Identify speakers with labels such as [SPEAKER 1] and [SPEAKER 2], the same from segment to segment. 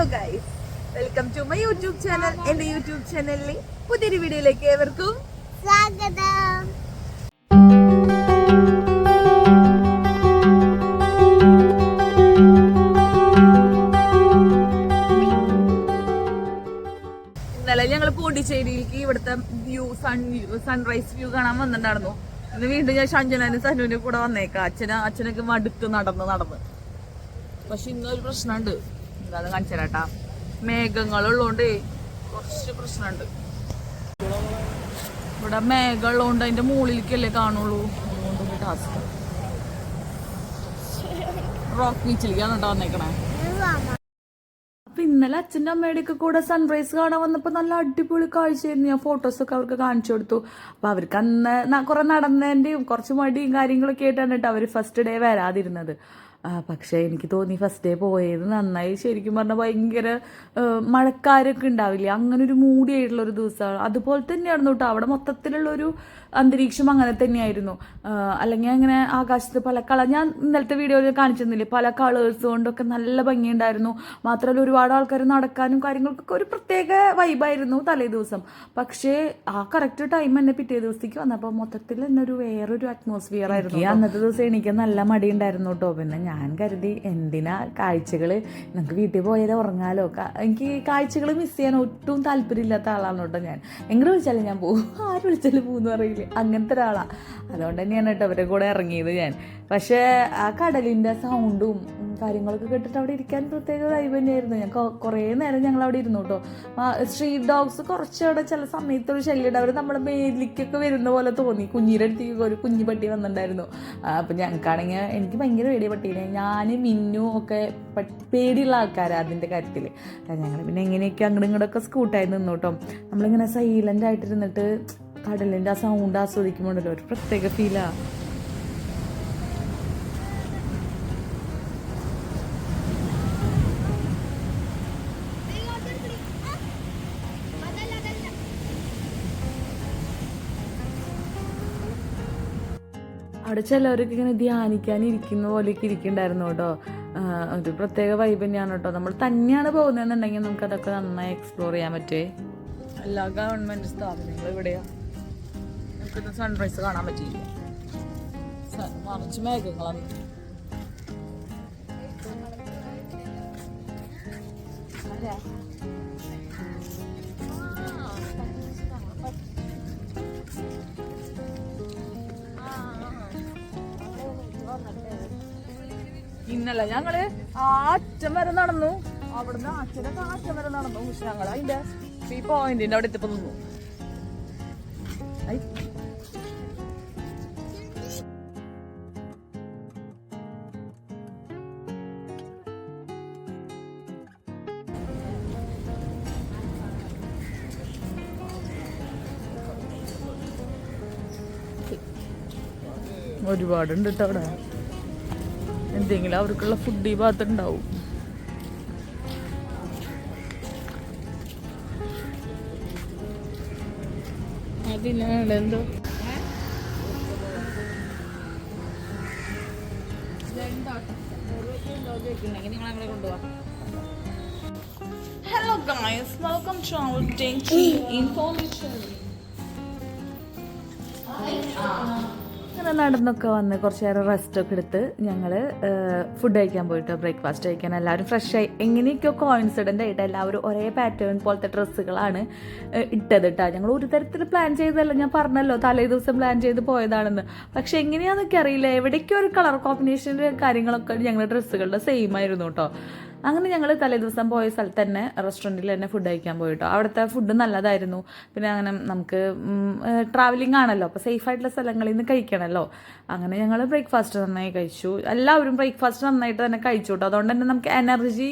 [SPEAKER 1] Hello guys, welcome to my YouTube channel. എന്റെ YouTube ചാനലിലെ പുതിയൊരു വീഡിയോയിലേക്ക് ഏവർക്കും
[SPEAKER 2] സ്വാഗതം.
[SPEAKER 1] ഇന്നലെ ഞങ്ങൾ പോണ്ടിച്ചേരിയിലേക്ക് ഇവിടുത്തെ സൺറൈസ് വ്യൂ കാണാൻ വന്നിട്ടുണ്ടായിരുന്നു. ഇന്ന് വീണ്ടും ഞാൻ ഷഞ്ജനാനും സനുവിന്റെ കൂടെ വന്നേക്കാം. അച്ഛനൊക്കെ മടുത്ത് നടന്ന് പക്ഷെ ഇന്നൊരു പ്രശ്നമുണ്ട്. എന്താന്ന് കാണിച്ചാട്ടാ, മേഘങ്ങളുള്ളോണ്ട് കുറച്ച് പ്രശ്നമുണ്ട്. ഇവിടെ മേഘമുള്ളതുകൊണ്ട് അതിന്റെ മുകളിലേക്കല്ലേ കാണുള്ളൂ. അതുകൊണ്ട് ടാസ്ക്. റോക്ക് ബീച്ചിലേക്കാണ് കേട്ടോ വന്നേക്കണേ. അപ്പൊ ഇന്നലെ അച്ഛൻ്റെ അമ്മയുടെ ഒക്കെ കൂടെ സൺറൈസ് കാണാൻ വന്നപ്പോ നല്ല അടിപൊളി കാഴ്ചയായിരുന്നു. ഞാൻ ഫോട്ടോസൊക്കെ അവർക്ക് കാണിച്ചു കൊടുത്തു. അപ്പൊ അവർക്ക് അന്ന് കുറെ നടന്നതിന്റെയും കുറച്ച് മടിയും കാര്യങ്ങളൊക്കെ ആയിട്ടാണ് കേട്ടോ അവര് ഫസ്റ്റ് ഡേ വരാതിരുന്നത്. പക്ഷെ എനിക്ക് തോന്നി ഫസ്റ്റ് ഡേ പോയത് നന്നായി. ശരിക്കും പറഞ്ഞാൽ ഭയങ്കര മഴക്കാരൊക്കെ ഉണ്ടാവില്ലേ, അങ്ങനെ ഒരു മൂടിയായിട്ടുള്ള ഒരു ദിവസമാണ്. അതുപോലെ തന്നെയായിരുന്നു കേട്ടോ അവിടെ മൊത്തത്തിലുള്ളൊരു അന്തരീക്ഷം അങ്ങനെ തന്നെയായിരുന്നു. അല്ലെങ്കിൽ അങ്ങനെ ആകാശത്ത് പല ഞാൻ ഇന്നലത്തെ വീഡിയോയിൽ കാണിച്ചിരുന്നില്ലേ, പല കളേഴ്സ് കൊണ്ടൊക്കെ നല്ല ഭംഗിയുണ്ടായിരുന്നു. മാത്രമല്ല ഒരുപാട് ആൾക്കാർ നടക്കാനും കാര്യങ്ങൾക്കൊക്കെ ഒരു പ്രത്യേക വൈബായിരുന്നു തലേ ദിവസം. പക്ഷേ ആ കറക്റ്റ് ടൈം തന്നെ പിറ്റേ ദിവസത്തേക്ക് വന്നപ്പോൾ മൊത്തത്തിൽ തന്നെ വേറൊരു അറ്റ്മോസ്ഫിയർ ആയിരുന്നു. അന്നത്തെ ദിവസം എനിക്ക് നല്ല മടി ഉണ്ടായിരുന്നു കേട്ടോ. പിന്നെ ഞാൻ കരുതി എന്തിനാ കാഴ്ചകൾ, നമുക്ക് വീട്ടിൽ പോയാൽ ഉറങ്ങാലോ. എനിക്ക് കാഴ്ചകൾ മിസ് ചെയ്യാൻ ഒട്ടും താല്പര്യമില്ലാത്ത ആളാണ് കേട്ടോ ഞാൻ. എങ്ങനെ വിളിച്ചാലും ഞാൻ പോകും, ആര് വിളിച്ചാലും പോകുമെന്ന് പറയില്ല, അങ്ങനത്തെ ഒരാളാണ്. അതുകൊണ്ട് തന്നെയാണ് കേട്ടോ അവരെ കൂടെ ഇറങ്ങിയത് ഞാൻ. പക്ഷേ ആ കടലിൻ്റെ സൗണ്ടും കാര്യങ്ങളൊക്കെ കേട്ടിട്ട് അവിടെ ഇരിക്കാൻ പ്രത്യേക വൈബ് തന്നെയായിരുന്നു. ഞാൻ കുറേ നേരം ഞങ്ങൾ അവിടെ ഇരുന്നു കേട്ടോ. സ്ട്രീറ്റ് ഡോഗ്സ് കുറച്ചവിടെ ചില സമയത്തൊരു ശല്യം. അവർ നമ്മുടെ മേലിലേക്കൊക്കെ വരുന്ന പോലെ തോന്നി. കുഞ്ഞിയുടെ അടുത്തേക്ക് ഒരു കുഞ്ഞു പട്ടി വന്നിട്ടുണ്ടായിരുന്നു. അപ്പം ഞങ്ങൾക്കാണെങ്കിൽ എനിക്ക് ഭയങ്കര പേടിയ പട്ടീനെ. ഞാൻ മിന്നു ഒക്കെ പേടിയുള്ള ആൾക്കാരാണ് അതിൻ്റെ കാര്യത്തിൽ. ഞങ്ങൾ പിന്നെ എങ്ങനെയൊക്കെ അങ്ങോട്ടും ഇങ്ങോട്ടൊക്കെ സ്കൂട്ടായി നിന്നു കേട്ടോ. നമ്മളിങ്ങനെ സൈലൻ്റ് ആയിട്ടിരുന്നിട്ട് കടലിൻ്റെ ആ സൗണ്ട് ആസ്വദിക്കുമ്പോഴല്ലോ ഒരു പ്രത്യേക ഫീലാണ്. അവിടെ ചിലവരൊക്കെ ഇങ്ങനെ ധ്യാനിക്കാനിരിക്കുന്ന പോലെയൊക്കെ ഇരിക്കുന്നുണ്ടായിരുന്നു കേട്ടോ. ഒരു പ്രത്യേക വൈബ് തന്നെയാണ് കേട്ടോ. നമ്മൾ തന്നെയാണ് പോകുന്നതെന്നുണ്ടെങ്കിൽ നമുക്കതൊക്കെ നന്നായി എക്സ്പ്ലോർ ചെയ്യാൻ പറ്റുമേ. എല്ലാ ഗവൺമെൻറ് സ്ഥാപനങ്ങളും ഇവിടെയാണ്. നമുക്കിന്ന് സൺറൈസ് കാണാൻ പറ്റിയില്ല, മറിച്ച് മേഘങ്ങളാണ്. ഇന്നലെ ഞങ്ങള് അറ്റം വരെ നടന്നു. അവിടുന്ന് അച്ഛനൊക്കെ അറ്റം വരെ നടന്നു. പക്ഷെ ഞങ്ങൾ അതിന്റെ ഈ പോയിന്റിന്റെ അവിടെ എത്തിപ്പോ നിന്നു. ഒരുപാടുണ്ട് കേട്ടോ അവിടെ. എന്തെങ്കിലും അവർക്കുള്ള ഫുഡ് ഈ ഭാഗത്തുണ്ടാവും. അതിനാണ് എന്തോ hello guys, welcome to our daily information. അങ്ങനെ നടന്നൊക്കെ വന്ന് കുറച്ച് നേരം റെസ്റ്റൊക്കെ എടുത്ത് ഞങ്ങൾ ഫുഡ് കഴിക്കാൻ പോയിട്ട് ബ്രേക്ക്ഫാസ്റ്റ് കഴിക്കാൻ എല്ലാവരും ഫ്രഷായി. എങ്ങനെയൊക്കെയോ കോയിൻസിഡൻ്റ് ആയിട്ട് എല്ലാവരും ഒരേ പാറ്റേൺ പോലത്തെ ഡ്രസ്സുകളാണ് ഇട്ടത് കേട്ടോ. ഞങ്ങൾ ഒരു തരത്തിൽ പ്ലാൻ ചെയ്തതല്ല, ഞാൻ പറഞ്ഞല്ലോ തലേ ദിവസം പ്ലാൻ ചെയ്ത് പോയതാണെന്ന്. പക്ഷെ എങ്ങനെയാണെന്നൊക്കെ അറിയില്ല, എവിടേക്കോ ഒരു കളർ കോമ്പിനേഷൻ്റെ കാര്യങ്ങളൊക്കെ ഞങ്ങളുടെ ഡ്രസ്സുകളുടെ സെയിം ആയിരുന്നു കേട്ടോ. അങ്ങനെ ഞങ്ങൾ തലേ ദിവസം പോയ സ്ഥലത്ത് തന്നെ റെസ്റ്റോറൻറ്റിൽ തന്നെ ഫുഡ് കഴിക്കാൻ പോയിട്ടോ. അവിടുത്തെ ഫുഡ് നല്ലതായിരുന്നു. പിന്നെ അങ്ങനെ നമുക്ക് ട്രാവലിംഗ് ആണല്ലോ, അപ്പോൾ സേഫായിട്ടുള്ള സ്ഥലങ്ങളിൽ നിന്ന് കഴിക്കണമല്ലോ. അങ്ങനെ ഞങ്ങൾ ബ്രേക്ക്ഫാസ്റ്റ് നന്നായി കഴിച്ചു. എല്ലാവരും ബ്രേക്ക്ഫാസ്റ്റ് നന്നായിട്ട് തന്നെ കഴിച്ചു കേട്ടോ. അതുകൊണ്ട് തന്നെ നമുക്ക് എനർജി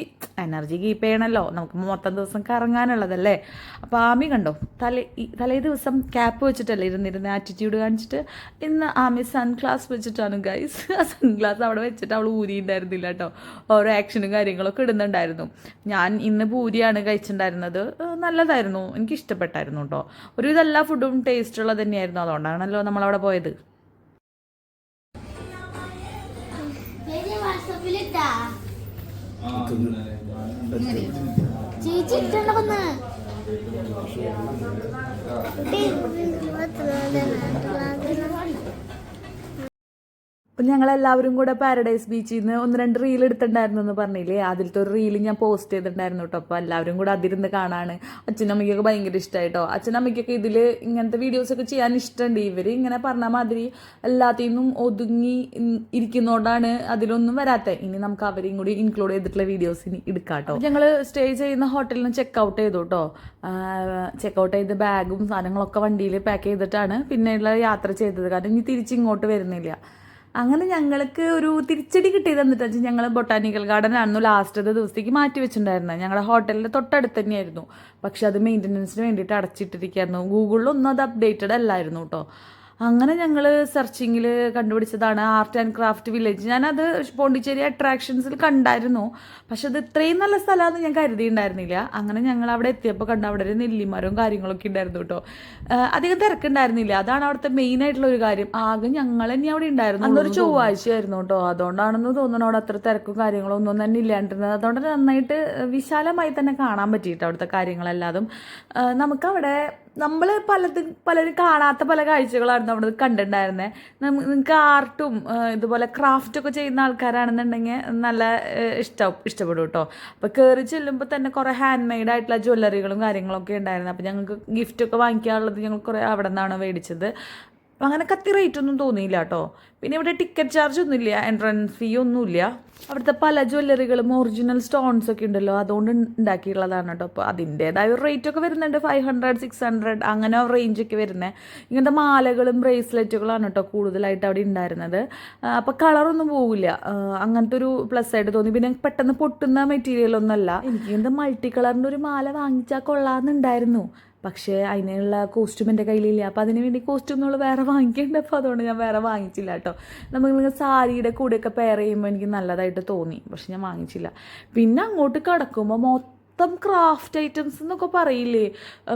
[SPEAKER 1] കീപ്പ് ചെയ്യണമല്ലോ, നമുക്ക് മൊത്തം ദിവസം കറങ്ങാനുള്ളതല്ലേ. അപ്പോൾ ആമി കണ്ടോ, തലേ ദിവസം ക്യാപ്പ് വെച്ചിട്ടല്ലേ ഇരുന്നിരുന്ന ആറ്റിറ്റ്യൂഡ് കാണിച്ചിട്ട് ഇന്ന് ആമി സൺഗ്ലാസ് വെച്ചിട്ടാണ് ഗൈസ്. ആ സൺഗ്ലാസ് അവിടെ വെച്ചിട്ട് അവൾ ഊരിയിട്ടുണ്ടായിരുന്നില്ല കേട്ടോ. ഓരോ ആക്ഷനും കാര്യങ്ങളൊക്കെ ഇടുന്നുണ്ടായിരുന്നു. ഞാൻ ഇന്ന് പൂരിയാണ് കഴിച്ചിട്ടുണ്ടായിരുന്നത്. നല്ലതായിരുന്നു, എനിക്ക് ഇഷ്ടപ്പെട്ടായിരുന്നു കേട്ടോ. ഒരുവിധം എല്ലാ ഫുഡും ടേസ്റ്റ് ഉള്ളത് തന്നെയായിരുന്നു. അതുകൊണ്ടാണല്ലോ നമ്മളവിടെ പോയത്.
[SPEAKER 2] ചേച്ചി ഇട്ടണ്ട വന്ന്
[SPEAKER 1] അപ്പം ഞങ്ങളെല്ലാവരും കൂടെ പാരഡൈസ് ബീച്ചിൽ നിന്ന് 1-2 റീൽ എടുത്തിട്ടുണ്ടായിരുന്നു എന്ന് പറഞ്ഞില്ലേ, അതിലത്തെ ഒരു റീൽ ഞാൻ പോസ്റ്റ് ചെയ്തിട്ടുണ്ടായിരുന്നു കേട്ടോ. അപ്പോൾ എല്ലാവരും കൂടെ അതിരുന്ന് കാണാണ്. അച്ഛനും അമ്മയ്ക്കൊക്കെ ഭയങ്കര ഇഷ്ടമായിട്ടോ. അച്ഛനും അമ്മയ്ക്കൊക്കെ ഇതിൽ ഇങ്ങനത്തെ വീഡിയോസൊക്കെ ചെയ്യാൻ ഇഷ്ടമുണ്ട്. ഇവർ ഇങ്ങനെ പറഞ്ഞ മാതിരി എല്ലാത്തിൽ നിന്നും ഒതുങ്ങി ഇരിക്കുന്നതുകൊണ്ടാണ് അതിലൊന്നും വരാത്തത്. ഇനി നമുക്ക് അവരെയും കൂടി ഇൻക്ലൂഡ് ചെയ്തിട്ടുള്ള വീഡിയോസ് ഇനി എടുക്കാം കേട്ടോ. ഞങ്ങൾ സ്റ്റേ ചെയ്യുന്ന ഹോട്ടലിൽ നിന്ന് ചെക്ക് ചെയ്തു കേട്ടോ. ചെക്ക് ചെയ്ത് ബാഗും സാധനങ്ങളൊക്കെ വണ്ടിയിൽ പാക്ക് ചെയ്തിട്ടാണ് പിന്നെയുള്ള യാത്ര ചെയ്തത്. കാരണം ഇനി തിരിച്ചിങ്ങോട്ട് വരുന്നില്ല. അങ്ങനെ ഞങ്ങൾക്ക് ഒരു തിരിച്ചടി കിട്ടിയത് എന്നിട്ട് വെച്ചാൽ ഞങ്ങൾ ബൊട്ടാനിക്കൽ ഗാർഡൻ ആയിരുന്നു ലാസ്റ്റത്തെ ദിവസത്തേക്ക് മാറ്റി വെച്ചിട്ടുണ്ടായിരുന്നത്. ഞങ്ങളുടെ ഹോട്ടലിൻ്റെ തൊട്ടടുത്ത് തന്നെയായിരുന്നു. പക്ഷെ അത് മെയിൻ്റനൻസിന് വേണ്ടിയിട്ട് അടച്ചിട്ടിരിക്കുകയായിരുന്നു. ഗൂഗിളിലൊന്നും അത് അപ്ഡേറ്റഡ് അല്ലായിരുന്നു കേട്ടോ. അങ്ങനെ ഞങ്ങൾ സെർച്ചിങ്ങിൽ കണ്ടുപിടിച്ചതാണ് ആർട്ട് ആൻഡ് ക്രാഫ്റ്റ് വില്ലേജ്. ഞാനത് പോണ്ടിച്ചേരി അട്രാക്ഷൻസിൽ കണ്ടായിരുന്നു, പക്ഷെ അത് ഇത്രയും നല്ല സ്ഥലമാണെന്ന് ഞാൻ കരുതിയിട്ടുണ്ടായിരുന്നില്ല. അങ്ങനെ ഞങ്ങൾ അവിടെ എത്തിയപ്പോൾ കണ്ട അവിടെ ഒരു നെല്ലിമരവും കാര്യങ്ങളൊക്കെ ഉണ്ടായിരുന്നു കേട്ടോ. അധികം തിരക്കുണ്ടായിരുന്നില്ല, അതാണ് അവിടുത്തെ മെയിൻ ആയിട്ടുള്ള ഒരു കാര്യം. ആകെ ഞങ്ങൾ തന്നെ അവിടെ ഉണ്ടായിരുന്നു. അന്നൊരു ചൊവ്വാഴ്ചയായിരുന്നു കേട്ടോ, അതുകൊണ്ടാണെന്ന് തോന്നുന്നു അവിടെ അത്ര തിരക്കും കാര്യങ്ങളും ഒന്നും തന്നെ ഇല്ലാണ്ടിരുന്നത്. അതുകൊണ്ട് നന്നായിട്ട് വിശാലമായി തന്നെ കാണാൻ പറ്റിയിട്ട് അവിടുത്തെ കാര്യങ്ങളെല്ലാതും. നമുക്കവിടെ നമ്മൾ പലരും കാണാത്ത പല കാഴ്ചകളായിരുന്നു അവിടെ കണ്ടിട്ടുണ്ടായിരുന്നത്. നിങ്ങൾക്ക് ആർട്ടും ഇതുപോലെ ക്രാഫ്റ്റൊക്കെ ചെയ്യുന്ന ആൾക്കാരാണെന്നുണ്ടെങ്കിൽ നല്ല ഇഷ്ടപ്പെടും കേട്ടോ. അപ്പോൾ കയറി ചെല്ലുമ്പോൾ തന്നെ കുറേ ഹാൻഡ് മെയ്ഡ് ആയിട്ടുള്ള ജ്വല്ലറികളും കാര്യങ്ങളൊക്കെ ഉണ്ടായിരുന്നു. അപ്പോൾ ഞങ്ങൾക്ക് ഗിഫ്റ്റൊക്കെ വാങ്ങിക്കാനുള്ളത് ഞങ്ങൾ കുറേ അവിടെ നിന്നാണ് മേടിച്ചത്. അങ്ങനെ കത്തി റേറ്റ് ഒന്നും തോന്നിയില്ല കേട്ടോ. പിന്നെ ഇവിടെ ടിക്കറ്റ് ചാർജ് ഒന്നുമില്ല, എൻട്രൻസ് ഫീ ഒന്നുമില്ല. അവിടുത്തെ പല ജ്വല്ലറികളും ഒറിജിനൽ സ്റ്റോൺസ് ഒക്കെ ഉണ്ടല്ലോ, അതുകൊണ്ട് ഉണ്ടാക്കിയിട്ടുള്ളതാണ് കേട്ടോ. അപ്പോൾ അതിൻ്റേതായ ഒരു റേറ്റ് ഒക്കെ വരുന്നുണ്ട്. 500-600 അങ്ങനെ റേഞ്ചൊക്കെ വരുന്നത്. ഇങ്ങനത്തെ മാലകളും ബ്രേസ്ലെറ്റുകളാണ് കേട്ടോ കൂടുതലായിട്ട് അവിടെ ഉണ്ടായിരുന്നത്. അപ്പോൾ കളറൊന്നും പോവില്ല, അങ്ങനത്തെ ഒരു പ്ലസ് ആയിട്ട് തോന്നി. പിന്നെ പെട്ടെന്ന് പൊട്ടുന്ന മെറ്റീരിയലൊന്നുമല്ല. എനിക്ക് എന്താ മൾട്ടി കളറിൻ്റെ ഒരു മാല വാങ്ങിച്ചാൽ കൊള്ളാമെന്നുണ്ടായിരുന്നു, പക്ഷേ അതിനുള്ള കോസ്റ്റ്യൂം എൻ്റെ കയ്യിലില്ല. അപ്പോൾ അതിന് വേണ്ടി കോസ്റ്റ്യൂം നമ്മൾ വേറെ വാങ്ങിക്കേണ്ട. അപ്പോൾ അതുകൊണ്ട് ഞാൻ വേറെ വാങ്ങിച്ചില്ല കേട്ടോ. നമുക്ക് സാരിയുടെ കൂടെയൊക്കെ പെയർ ചെയ്യുമ്പോൾ എനിക്ക് നല്ലതായിട്ട് തോന്നി, പക്ഷെ ഞാൻ വാങ്ങിച്ചില്ല. പിന്നെ അങ്ങോട്ട് കിടക്കുമ്പോൾ മൊത്തം ക്രാഫ്റ്റ് ഐറ്റംസ് എന്നൊക്കെ പറയില്ലേ,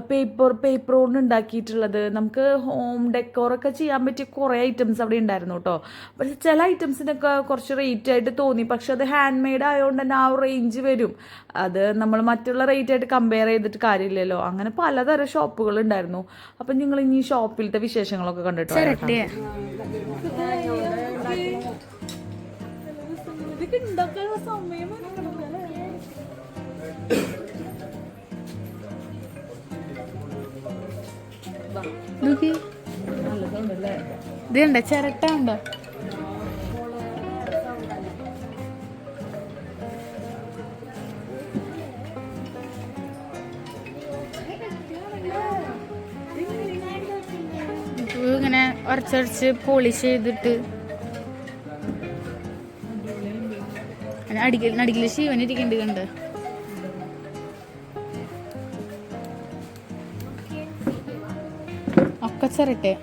[SPEAKER 1] പേപ്പർ കൊണ്ട് ഉണ്ടാക്കിയിട്ടുള്ളത്. നമുക്ക് ഹോം ഡെക്കോറൊക്കെ ചെയ്യാൻ പറ്റിയ കുറേ ഐറ്റംസ് അവിടെ ഉണ്ടായിരുന്നു കേട്ടോ. പക്ഷെ ചില ഐറ്റംസിനൊക്കെ കുറച്ച് റേറ്റ് ആയിട്ട് തോന്നി, പക്ഷെ അത് ഹാൻഡ് മെയ്ഡ് ആയതുകൊണ്ട് തന്നെ ആ റേഞ്ച് വരും. അത് നമ്മൾ മറ്റുള്ള റേറ്റ് ആയിട്ട് കമ്പയർ ചെയ്തിട്ട് കാര്യമില്ലല്ലോ. അങ്ങനെ പലതരം ഷോപ്പുകൾ ഉണ്ടായിരുന്നു. അപ്പം നിങ്ങൾ ഇനി ഷോപ്പിലത്തെ വിശേഷങ്ങളൊക്കെ കണ്ടിട്ടോ.
[SPEAKER 3] ഇതുണ്ട് ചിരട്ട ഉണ്ടോ? ഇങ്ങനെ ഉരച്ചൊരച്ച് പോളിഷ് ചെയ്തിട്ട് അടിക്കല് ശിവനിരിക്കുന്നുണ്ട് കണ്ട്. ഒക്കെ ചിരട്ടെ.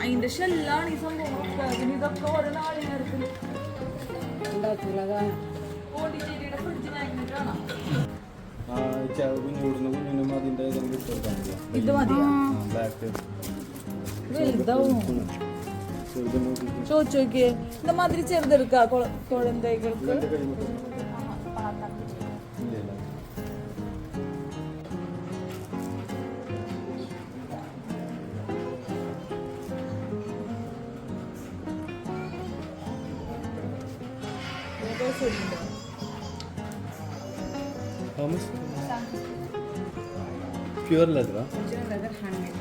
[SPEAKER 1] അതിന്റെ ഷെല്ലാണ് ഈ സംഭവം. ഇതൊക്കെ ഓരോ നാളിനേരത്തിൽ പോണ്ടിച്ചേരിയുടെ ഫ്രിഡ്ജ് മാഗ്നറ്റ് ആണോ? ഇത് മതിയോ? ചോദിച്ചു നോക്കിയേ, ഇതമാതിരി ചെറുതെടുക്കാം കുഴന്തൈകൾക്ക്.
[SPEAKER 4] How much? Pure leather, huh?
[SPEAKER 1] Pure leather handmade.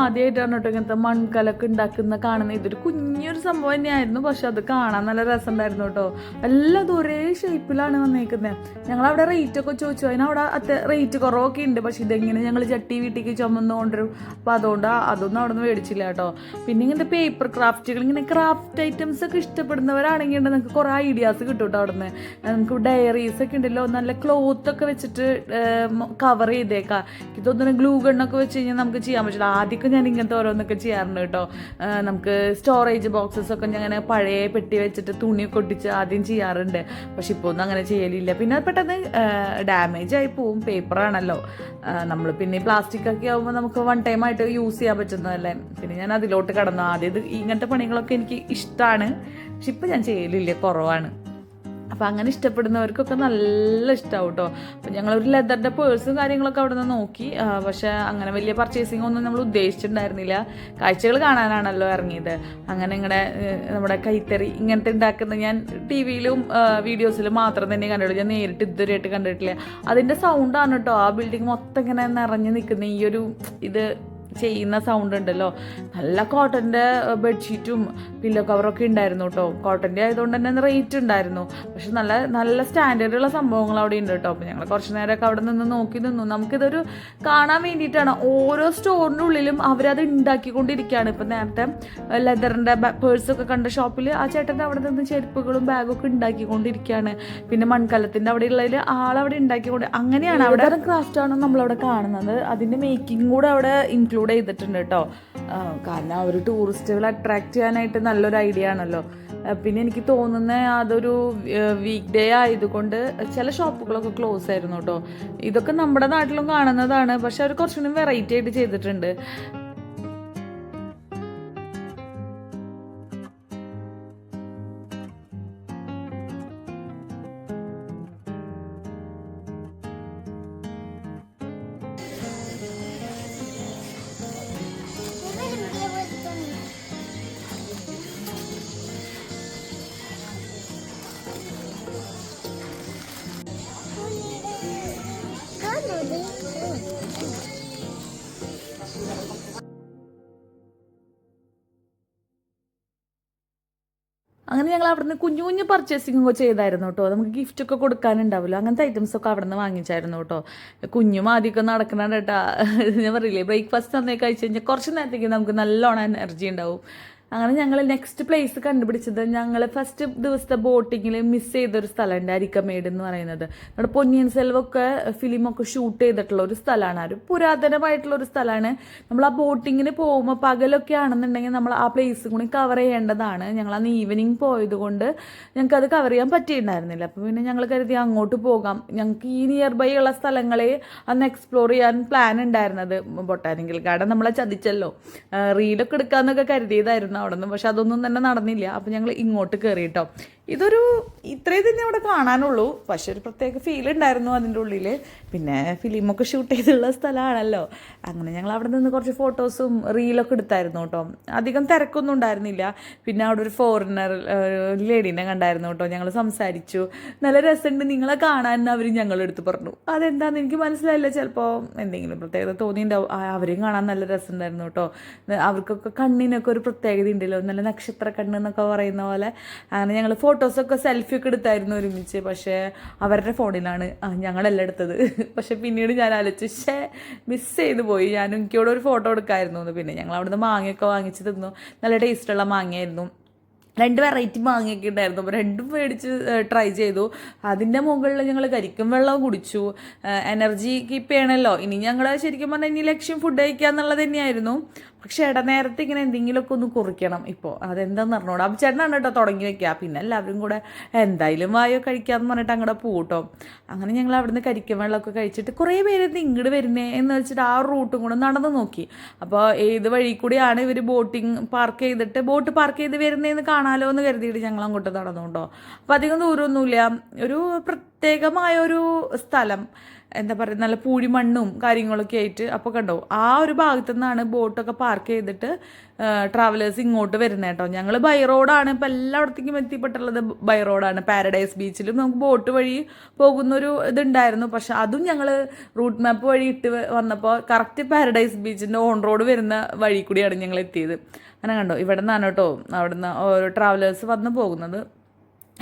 [SPEAKER 1] ആദ്യമായിട്ടാണ് കേട്ടോ ഇങ്ങനത്തെ മൺകലൊക്കെ ഉണ്ടാക്കുന്ന കാണുന്നത്. ഇതൊരു കുഞ്ഞൊരു സംഭവം തന്നെയായിരുന്നു, പക്ഷെ അത് കാണാൻ നല്ല രസമുണ്ടായിരുന്നു കേട്ടോ. എല്ലാം ഒരേ ഷേപ്പിലാണ് വന്നേക്കുന്നത്. ഞങ്ങളവിടെ റേറ്റ് ഒക്കെ ചോദിച്ചു, അതിനവിടെ റേറ്റ് കുറവൊക്കെ ഉണ്ട്. പക്ഷെ ഇതെങ്ങനെ ഞങ്ങൾ ചട്ടി വീട്ടിലേക്ക് ചുമന്ന് കൊണ്ടുവരും. അപ്പോൾ അതുകൊണ്ട് അതൊന്നും അവിടെ നിന്ന് മേടിച്ചില്ല കേട്ടോ. പിന്നെ ഇങ്ങനത്തെ പേപ്പർ ക്രാഫ്റ്റുകൾ, ഇങ്ങനെ ക്രാഫ്റ്റ് ഐറ്റംസ് ഒക്കെ ഇഷ്ടപ്പെടുന്നവരാണെങ്കിൽ നിങ്ങൾക്ക് കുറേ ഐഡിയാസ് കിട്ടും കേട്ടോ അവിടെ നിന്ന്. നമുക്ക് ഡയറീസ് ഒക്കെ ഉണ്ടല്ലോ, നല്ല ക്ലോത്ത് ഒക്കെ വെച്ചിട്ട് കവർ ചെയ്തേക്കാം. ഇതൊന്നും ഗ്ലൂ ഗണ്ണൊക്കെ വെച്ച് കഴിഞ്ഞാൽ നമുക്ക് ചെയ്യാൻ പറ്റില്ല. ആദ്യമൊക്കെ ഞാൻ ഇങ്ങനത്തെ ഓരോന്നൊക്കെ ചെയ്യാറുണ്ട് കേട്ടോ. നമുക്ക് സ്റ്റോറേജ് ബോക്സസ് ഒക്കെ ഞാൻ അങ്ങനെ പഴയ പെട്ടി വെച്ചിട്ട് തുണിയൊക്കെ ഒട്ടിച്ച് ആദ്യം ചെയ്യാറുണ്ട്. പക്ഷെ ഇപ്പോൾ ഒന്നും അങ്ങനെ ചെയ്യലില്ല. പിന്നെ പെട്ടെന്ന് ഡാമേജ് ആയി പോവും, പേപ്പറാണല്ലോ. നമ്മൾ പിന്നെ പ്ലാസ്റ്റിക് ഒക്കെ ആകുമ്പോൾ നമുക്ക് വൺ ടൈം ആയിട്ട് യൂസ് ചെയ്യാൻ പറ്റുന്നതല്ലേ. പിന്നെ ഞാൻ അതിലോട്ട് കടന്നു. ആദ്യം ഇങ്ങനത്തെ പണികളൊക്കെ എനിക്ക് ഇഷ്ടമാണ്, പക്ഷെ ഇപ്പം ഞാൻ ചെയ്യലില്ല, കുറവാണ്. അപ്പോൾ അങ്ങനെ ഇഷ്ടപ്പെടുന്നവർക്കൊക്കെ നല്ല ഇഷ്ടമാവും കേട്ടോ. അപ്പോൾ ഞങ്ങളൊരു ലെതറിൻ്റെ പേഴ്സും കാര്യങ്ങളൊക്കെ അവിടെ നിന്ന് നോക്കി. പക്ഷേ അങ്ങനെ വലിയ പർച്ചേസിംഗ് ഒന്നും നമ്മൾ ഉദ്ദേശിച്ചിട്ടുണ്ടായിരുന്നില്ല. കാഴ്ചകൾ കാണാനാണല്ലോ ഇറങ്ങിയത്. അങ്ങനെ ഇങ്ങനെ നമ്മുടെ കൈത്തറി ഇങ്ങനത്തെ ഉണ്ടാക്കുന്ന ഞാൻ ടി വിയിലും വീഡിയോസിലും മാത്രം തന്നെ കണ്ടിട്ടുള്ളൂ. ഞാൻ നേരിട്ട് ഇതുവരെയായിട്ട് കണ്ടിട്ടില്ല. അതിൻ്റെ സൗണ്ടാണ് കേട്ടോ ആ ബിൽഡിംഗ് മൊത്തം ഇങ്ങനെ നിറഞ്ഞു നിൽക്കുന്ന ഈ ഒരു ഇത് ചെയ്യുന്ന സൗണ്ട് ഉണ്ടല്ലോ. നല്ല കോട്ടൻ്റെ ബെഡ്ഷീറ്റും പില്ലോ കവറൊക്കെ ഉണ്ടായിരുന്നു കേട്ടോ. കോട്ടൻ്റെ ആയതുകൊണ്ട് തന്നെ റേറ്റ് ഉണ്ടായിരുന്നു. പക്ഷെ നല്ല നല്ല സ്റ്റാൻഡേർഡുള്ള സംഭവങ്ങൾ അവിടെ ഉണ്ട് കേട്ടോ. അപ്പോൾ ഞങ്ങൾ കുറച്ച് നേരമൊക്കെ അവിടെ നിന്ന് നോക്കി നിന്നു. നമുക്കിതൊരു കാണാൻ വേണ്ടിയിട്ടാണ്. ഓരോ സ്റ്റോറിൻ്റെ ഉള്ളിലും അവരത് ഉണ്ടാക്കിക്കൊണ്ടിരിക്കുകയാണ്. ഇപ്പം നേരത്തെ ലെതറിൻ്റെ പേഴ്സൊക്കെ കണ്ട ഷോപ്പിൽ ആ ചേട്ടൻ്റെ അവിടെ നിന്ന് ചെരുപ്പുകളും ബാഗൊക്കെ ഉണ്ടാക്കിക്കൊണ്ടിരിക്കുകയാണ്. പിന്നെ മൺകലത്തിൻ്റെ അവിടെ ഉള്ളതിൽ ആളവിടെ ഉണ്ടാക്കിക്കൊണ്ട് അങ്ങനെയാണ് അവിടെ ക്രാഫ്റ്റാണ് നമ്മളവിടെ കാണുന്നത്. അതിൻ്റെ മേക്കിംഗ് കൂടെ അവിടെ ഇൻക്ലൂഡ് ചെയ്തിട്ടുണ്ട് കേട്ടോ. കാരണം ഒരു ടൂറിസ്റ്റുകളെ അട്രാക്ട് ചെയ്യാനായിട്ട് നല്ലൊരു ഐഡിയ ആണല്ലോ. പിന്നെ എനിക്ക് തോന്നുന്നത് അതൊരു വീക്ക് ഡേ ആയതുകൊണ്ട് ചില ഷോപ്പുകളൊക്കെ ക്ലോസ് ആയിരുന്നു കേട്ടോ. ഇതൊക്കെ നമ്മുടെ നാട്ടിലും കാണുന്നതാണ്, പക്ഷെ അവർ കുറച്ചുകൂടി വെറൈറ്റി ആയിട്ട് ചെയ്തിട്ടുണ്ട്. അങ്ങനെ ഞങ്ങൾ അവിടെ നിന്ന് കുഞ്ഞു കുഞ്ഞു പർച്ചേസിംഗ് ഒക്കെ ചെയ്തായിരുന്നു കേട്ടോ. നമുക്ക് ഗിഫ്റ്റ് ഒക്കെ കൊടുക്കാനുണ്ടാവില്ല, അങ്ങനത്തെ ഐറ്റംസ് ഒക്കെ അവിടെ നിന്ന് വാങ്ങിച്ചായിരുന്നു കേട്ടോ. കുഞ്ഞും ആദ്യമൊക്കെ നടക്കണം കേട്ടാ. ഞാൻ പറയില്ലേ, ബ്രേക്ക്ഫാസ്റ്റ് തന്നെ കഴിച്ച് കഴിഞ്ഞാൽ കുറച്ച് നേരത്തേക്ക് നമുക്ക് നല്ലോണം എനർജി ഉണ്ടാവും. അങ്ങനെ ഞങ്ങൾ നെക്സ്റ്റ് പ്ലേസ് കണ്ടുപിടിച്ചത്, ഞങ്ങൾ ഫസ്റ്റ് ദിവസത്തെ ബോട്ടിങ്ങിൽ മിസ് ചെയ്തൊരു സ്ഥലമുണ്ട്, അരിക്കമേട് എന്ന് പറയുന്നത്. നമ്മുടെ പൊന്നിയിൻ സെൽവമൊക്കെ ഫിലിമൊക്കെ ഷൂട്ട് ചെയ്തിട്ടുള്ള ഒരു സ്ഥലമാണ്. ഒരു പുരാതനമായിട്ടുള്ള ഒരു സ്ഥലമാണ്. നമ്മൾ ആ ബോട്ടിങ്ങിന് പോകുമ്പോൾ പകലൊക്കെ ആണെന്നുണ്ടെങ്കിൽ നമ്മൾ ആ പ്ലേസും കൂടി കവർ ചെയ്യേണ്ടതാണ്. ഞങ്ങൾ അന്ന് ഈവനിങ് പോയത് കൊണ്ട് ഞങ്ങൾക്ക് അത് കവർ ചെയ്യാൻ പറ്റിയിട്ടുണ്ടായിരുന്നില്ല. അപ്പോൾ പിന്നെ ഞങ്ങൾ കരുതി അങ്ങോട്ട് പോകാം. ഞങ്ങൾക്ക് ഈ നിയർ ബൈ ഉള്ള സ്ഥലങ്ങളെ അന്ന് എക്സ്പ്ലോർ ചെയ്യാൻ പ്ലാൻ ഉണ്ടായിരുന്നത്. ബൊട്ടാനിക്കൽ ഗാർഡൻ നമ്മളെ ചതിച്ചല്ലോ. റീലൊക്കെ എടുക്കാമെന്നൊക്കെ കരുതിയതായിരുന്നു അവിടെ നിന്ന്, പക്ഷെ അതൊന്നും തന്നെ നടന്നില്ല. അപ്പം ഞങ്ങൾ ഇങ്ങോട്ട് കയറി കേട്ടോ. ഇതൊരു ഇത്രയും തന്നെ അവിടെ കാണാനുള്ളൂ, പക്ഷെ ഒരു പ്രത്യേക ഫീൽ ഉണ്ടായിരുന്നു അതിൻ്റെ ഉള്ളിൽ. പിന്നെ ഫിലിമൊക്കെ ഷൂട്ട് ചെയ്തുള്ള സ്ഥലമാണല്ലോ. അങ്ങനെ ഞങ്ങൾ അവിടെ നിന്ന് കുറച്ച് ഫോട്ടോസും റീലൊക്കെ എടുത്തായിരുന്നു കേട്ടോ. അധികം തിരക്കൊന്നും ഉണ്ടായിരുന്നില്ല. പിന്നെ അവിടെ ഒരു ഫോറിനർ ലേഡീനെ കണ്ടായിരുന്നു കേട്ടോ. ഞങ്ങൾ സംസാരിച്ചു. നല്ല രസമുണ്ട് നിങ്ങളെ കാണാൻ അവർ ഞങ്ങളെടുത്ത് പറഞ്ഞു. അതെന്താണെന്ന് എനിക്ക് മനസ്സിലായില്ല. ചിലപ്പോൾ എന്തെങ്കിലും പ്രത്യേകത തോന്നിയിട്ടുണ്ടാവും. അവരെയും കാണാൻ നല്ല രസമുണ്ടായിരുന്നു കേട്ടോ. അവർക്കൊക്കെ കണ്ണിനൊക്കെ ഒരു പ്രത്യേകത ഉണ്ടല്ലോ, നല്ല നക്ഷത്ര കണ്ണെന്നൊക്കെ പറയുന്ന പോലെ. അങ്ങനെ ഞങ്ങൾ ഫോട്ടോസൊക്കെ സെൽഫിയൊക്കെ എടുത്തായിരുന്നു ഒരുമിച്ച്. പക്ഷേ അവരുടെ ഫോണിലാണ് ഞങ്ങളെല്ലാം എടുത്തത്. പക്ഷെ പിന്നീട് ഞാൻ ആലോചിച്ച് മിസ് ചെയ്ത് പോയി. ഞാനും എനിക്കോടെ ഒരു ഫോട്ടോ എടുക്കാമായിരുന്നു. പിന്നെ ഞങ്ങൾ അവിടുന്ന് മാങ്ങയൊക്കെ വാങ്ങിച്ച് തിന്നു. നല്ല ടേസ്റ്റുള്ള മാങ്ങയായിരുന്നു. 2 വെറൈറ്റി മാങ്ങയൊക്കെ ഉണ്ടായിരുന്നു. അപ്പോൾ 2ഉം മേടിച്ച് ട്രൈ ചെയ്തു. അതിൻ്റെ മുകളിൽ ഞങ്ങൾ കരിക്കും വെള്ളം കുടിച്ചു. എനർജി കീപ്പ് ചെയ്യണമല്ലോ. ഇനി ഞങ്ങൾ ശരിക്കും പറഞ്ഞാൽ ഇനി ലക്ഷ്യം ഫുഡ് കഴിക്കുക എന്നുള്ളത് തന്നെയായിരുന്നു. പക്ഷെ ഇടനേരത്തെ ഇങ്ങനെ എന്തെങ്കിലുമൊക്കെ ഒന്ന് കുറിക്കണം. ഇപ്പോൾ അതെന്താന്ന് പറഞ്ഞോളൂ. അപ്പം ചേട്ടനാണ് കേട്ടോ തുടങ്ങി വെക്കുക. പിന്നെ എല്ലാവരും കൂടെ എന്തായാലും വായോ കഴിക്കാമെന്ന് പറഞ്ഞിട്ട് അങ്ങോട്ട് പോകട്ടോ. അങ്ങനെ ഞങ്ങൾ അവിടുന്ന് കരിക്കും വെള്ളമൊക്കെ കഴിച്ചിട്ട് കുറേ പേര് ഇങ്ങോട്ട് വരുന്നേ എന്ന് വെച്ചിട്ട് ആ റൂട്ടും കൂടെ നടന്നു നോക്കി. അപ്പോൾ ഏത് വഴി കൂടിയാണ് ഇവർ ബോട്ട് പാർക്ക് ചെയ്ത് വരുന്നതെന്ന് കാണാമല്ലോ എന്ന് കരുതിയിട്ട് ഞങ്ങൾ അങ്ങോട്ട് നടന്നു കേട്ടോ. അപ്പോൾ അധികം ദൂരമൊന്നുമില്ല. ഒരു പ്രത്യേകമായൊരു സ്ഥലം, എന്താ പറയുക, നല്ല പൂഴിമണ്ണും കാര്യങ്ങളൊക്കെ ആയിട്ട്. അപ്പോൾ കണ്ടോ, ആ ഒരു ഭാഗത്തു നിന്നാണ് ബോട്ടൊക്കെ പാർക്ക് ചെയ്തിട്ട് ട്രാവലേഴ്സ് ഇങ്ങോട്ട് വരുന്നത് കേട്ടോ. ഞങ്ങൾ ബൈ റോഡാണ് ഇപ്പോൾ എല്ലായിടത്തേക്കും എത്തിപ്പെട്ടുള്ളത്. ബൈ റോഡാണ്. പാരഡൈസ് ബീച്ചിലും നമുക്ക് ബോട്ട് വഴി പോകുന്നൊരു ഇതുണ്ടായിരുന്നു, പക്ഷെ അതും ഞങ്ങൾ റൂട്ട് മാപ്പ് വഴി ഇട്ട് വന്നപ്പോൾ കറക്റ്റ് പാരഡൈസ് ബീച്ചിൻ്റെ ഓൺ റോഡ് വരുന്ന വഴി കൂടിയാണ് ഞങ്ങൾ എത്തിയത്. അങ്ങനെ കണ്ടോ, ഇവിടെ നിന്നാണ് കേട്ടോ അവിടുന്ന് ഓരോ ട്രാവലേഴ്സ് വന്ന് പോകുന്നത്.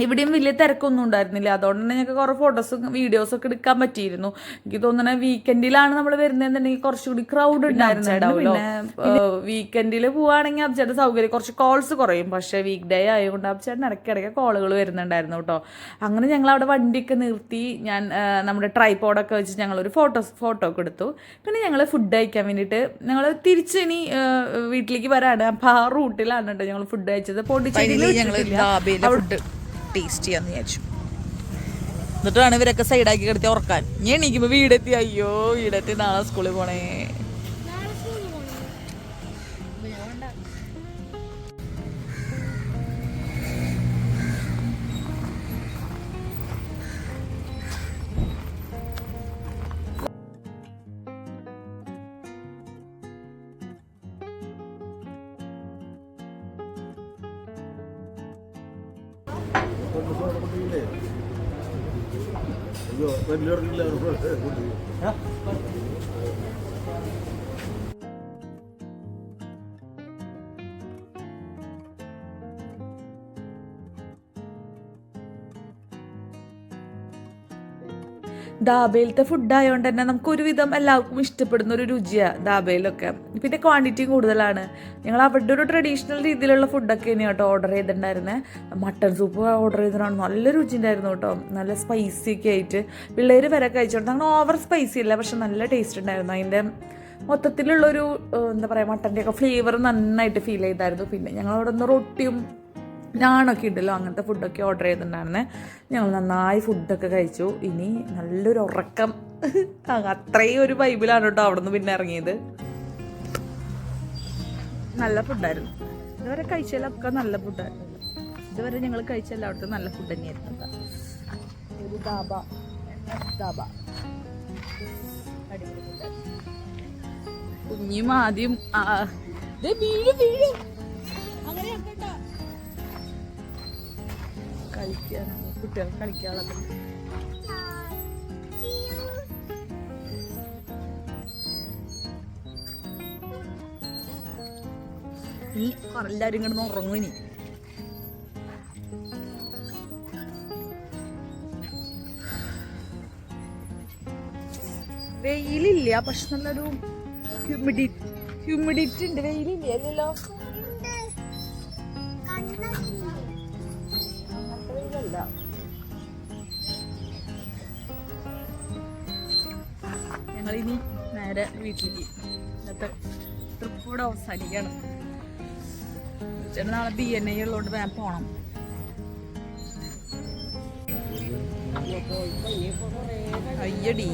[SPEAKER 1] ഇവിടെയും വലിയ തിരക്കൊന്നും ഉണ്ടായിരുന്നില്ല, അതുകൊണ്ട് തന്നെ ഞങ്ങൾക്ക് കുറേ ഫോട്ടോസും വീഡിയോസൊക്കെ എടുക്കാൻ പറ്റിയിരുന്നു. എനിക്ക് തോന്നുന്നത് വീക്കെൻഡിലാണ് നമ്മൾ വരുന്നതെന്നുണ്ടെങ്കിൽ കുറച്ചുകൂടി ക്രൗഡ് ഉണ്ടായിരുന്നുണ്ടാവുമല്ലോ. പിന്നെ വീക്കെൻഡിൽ പോവുകയാണെങ്കിൽ അബ്ചേട്ടൻ സൗകര്യം കുറച്ച് കോൾസ് കുറയും, പക്ഷേ വീക്ക് ഡേ ആയതുകൊണ്ട് അബ്ചേട്ടൻ ഇടയ്ക്കിടയ്ക്ക് കോളുകൾ വരുന്നുണ്ടായിരുന്നു കേട്ടോ. അങ്ങനെ ഞങ്ങൾ അവിടെ വണ്ടിയൊക്കെ നിർത്തി ഞാൻ നമ്മുടെ ട്രൈപോഡൊക്കെ വെച്ച് ഞങ്ങളൊരു ഫോട്ടോ ഒക്കെ എടുത്തു. പിന്നെ ഞങ്ങൾ ഫുഡ് കഴിക്കാൻ വേണ്ടിയിട്ട് ഞങ്ങൾ തിരിച്ച് ഇനി വീട്ടിലേക്ക് വരാണ്. അപ്പം ആ റൂട്ടിലാണ് കേട്ടോ ഞങ്ങൾ ഫുഡ് കഴിച്ചത്.
[SPEAKER 4] ഫുഡ് ടേസ്റ്റ് ചെയ്യാന്ന് വിചാരിച്ചു. എന്നിട്ടാണ് ഇവരൊക്കെ സൈഡാക്കി കിടത്തി ഉറക്കാൻ. ഞാൻ എണീക്കുമ്പോൾ വീടെത്തി. അയ്യോ, വീടെത്തി, നാളെ സ്കൂളിൽ പോണേ.
[SPEAKER 1] ദാബയിലത്തെ ഫുഡായതുകൊണ്ട് തന്നെ നമുക്ക് ഒരുവിധം എല്ലാവർക്കും ഇഷ്ടപ്പെടുന്ന ഒരു രുചിയാണ് ദാബയിലൊക്കെ. പിന്നെ ക്വാണ്ടിറ്റിയും കൂടുതലാണ്. ഞങ്ങൾ അവിടെ ഒരു ട്രഡീഷണൽ രീതിയിലുള്ള ഫുഡൊക്കെ തന്നെയാണ് കേട്ടോ ഓർഡർ ചെയ്തിട്ടുണ്ടായിരുന്നത്. മട്ടൺ സൂപ്പ് ഓർഡർ ചെയ്തിട്ടാണ്, നല്ല രുചി ഉണ്ടായിരുന്നു കേട്ടോ. നല്ല സ്പൈസി ഒക്കെ ആയിട്ട് പിള്ളേർ വരെ കഴിച്ചോണ്ട്. അങ്ങനെ ഓവർ സ്പൈസി അല്ല, പക്ഷെ നല്ല ടേസ്റ്റ് ഉണ്ടായിരുന്നു. അതിൻ്റെ മൊത്തത്തിലുള്ളൊരു എന്താ പറയുക, മട്ടൻ്റെയൊക്കെ ഫ്ലേവർ നന്നായിട്ട് ഫീൽ ചെയ്തായിരുന്നു. പിന്നെ ഞങ്ങൾ അവിടെ നിന്ന് റൊട്ടിയും നാണൊക്കെ ഉണ്ടല്ലോ, അങ്ങനത്തെ ഫുഡൊക്കെ ഓർഡർ ചെയ്തിട്ടുണ്ടായിരുന്നേ. ഞങ്ങൾ നന്നായി ഫുഡൊക്കെ കഴിച്ചു. ഇനി നല്ലൊരു ഉറക്കം. അത്രയും ഒരു വൈബിലാണ് കേട്ടോ അവിടെ നിന്ന് പിന്നെ ഇറങ്ങിയത്. നല്ല ഫുഡായിരുന്നു. ഇതുവരെ കഴിച്ചാലൊക്കെ നല്ല ഫുഡായിരുന്നു. ഇതുവരെ ഞങ്ങൾ കഴിച്ചാൽ അവിടുത്തെ നല്ല ഫുഡ് തന്നെയായിരുന്നു. ഒരു ദാബ അടിപൊളി ഫുഡായിരുന്നു. കുഞ്ഞും ആദ്യം കളിക്കാനാണ്, കുട്ടികൾ കളിക്കാനുള്ളത്. ഇനി എല്ലാവരും ഇങ്ങോട്ട് ഉറങ്ങും. ഇനി വെയിലില്ല, പക്ഷെ നല്ലൊരു ഹ്യൂമിഡിറ്റി ഉണ്ട്. വെയിലില്ല അല്ലല്ലോ, ഞങ്ങളിനി നേരെ വീട്ടിലേക്ക്. ഇന്നത്തെ ട്രിപ്പ് കൂടെ അവസാനിക്കണം. നാളെ BNI ഉള്ളതുകൊണ്ട് വേഗം പോണം.
[SPEAKER 4] അയ്യടി,